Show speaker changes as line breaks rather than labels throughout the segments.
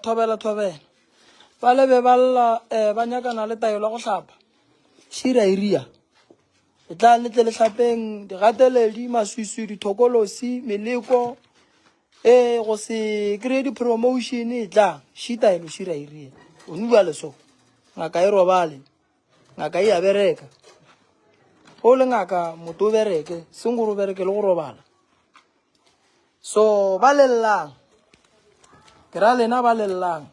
thobela ba lebe ba lla ba nyakana le taelo go hlapa shira iria e tla letle le hlapeng digateledi maswiswi dithokolosi meleko go se kry di-promotion e tlang shitaelo shira iria o nua le so ngaka e robale ngaka e a bereka o le ngaka motho o bereke seng gore o bereke le go robala so ba lellang ke ra lena ba lellang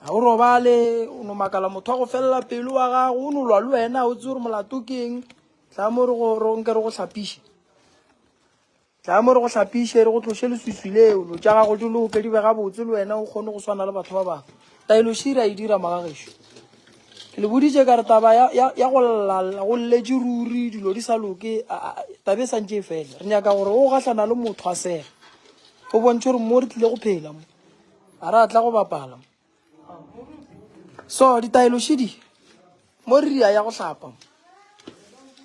ha o robale o no makala motho go fella pelo wa gago o no lwa le wena o tse gore molato keng tla mo re go nke re go hlapiše re go tloshe leswiswi leo lo tša gago di loke di be gabotse le wena o kgone go swana le batho ba bangwe taelo shira e dira magagešo ke le boditše ka re taba ya go llala go lletše ruri dilo di sa loke tabe e santše e fela re nyaka gore o gahlana le motho a sega go bontšhe gore mo re tlile go phela mo a re a tla go bapala so ditaelo shidi mo re ria ya go hlapa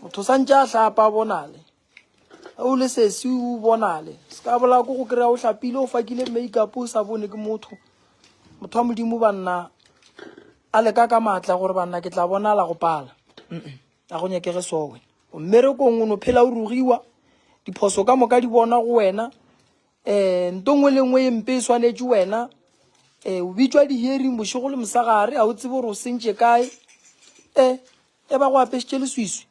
motho santše a hlapa bonale o le sesi o bonale se ka bola ko go kry-a o hlapile o fakile makeup o sa bone ke motho wa modimo banna a leka ka maatla gore banna ke tla bonala go pala a go nyakege sowe o mmerekong o no phela o rugiwa diphoso ka moka di bona go wena ntongwe le ngwe empe e swanetše wena o bitswa di-hearing bošego le mosagare a o tsebe gore o sentše kae e ba go apešitše leswiswi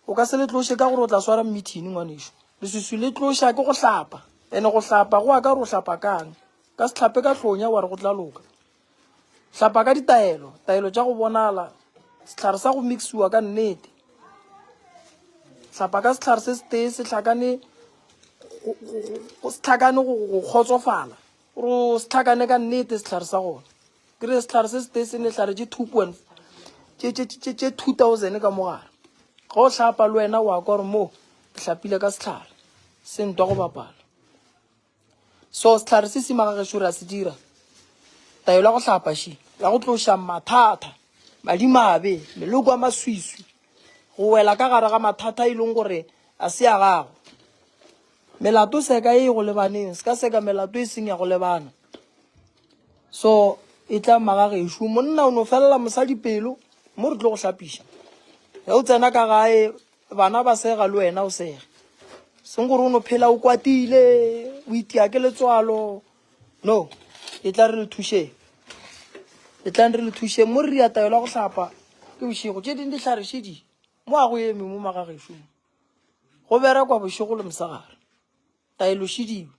o ka se le tloše ka gore o tla swara meeting ngwanešo leswiswi le tloša ke go hlapa ene go hlapa go a ka gore o hlapa kang ka se hlape ka hlonya wa re go tla loka hlapa ka taelo tša go bonala sehlare sa go mixiwa ka nnete hlapa ka sehlare se setee se tlhakane go kgotsofala gore se tlhakane ka nnete sehlare sa gona ke re sehlare se setee se ne hlare tše 2000 ka mogare ga o hlapa le wena wa ka gore mo ke hlapile ka sehlare se ntwa go bapala so sehlare se semagagešo re a se dira taelo ya go hlapa shi la go tloša mathata madimabe meloko a maswiswi go wela ka gare ga mathata e leng gore a se ya gago melato seka e go lebaneng se ka seka melato e seng ya go lebana so e tla magagešo monna o no felela mosadi pelo mo re tlo go hlapiša ge o tsena ka gae bana ba sega le wena o sega seng gore o no phela o kwatile o itia ke letswalo no e tla re le thušeng mo re ria taelo ya go hlapa ke bošego tše ding di tlharešedi mo a go eme mo magagešong go berekwa bošego le mosagare taelo šediwe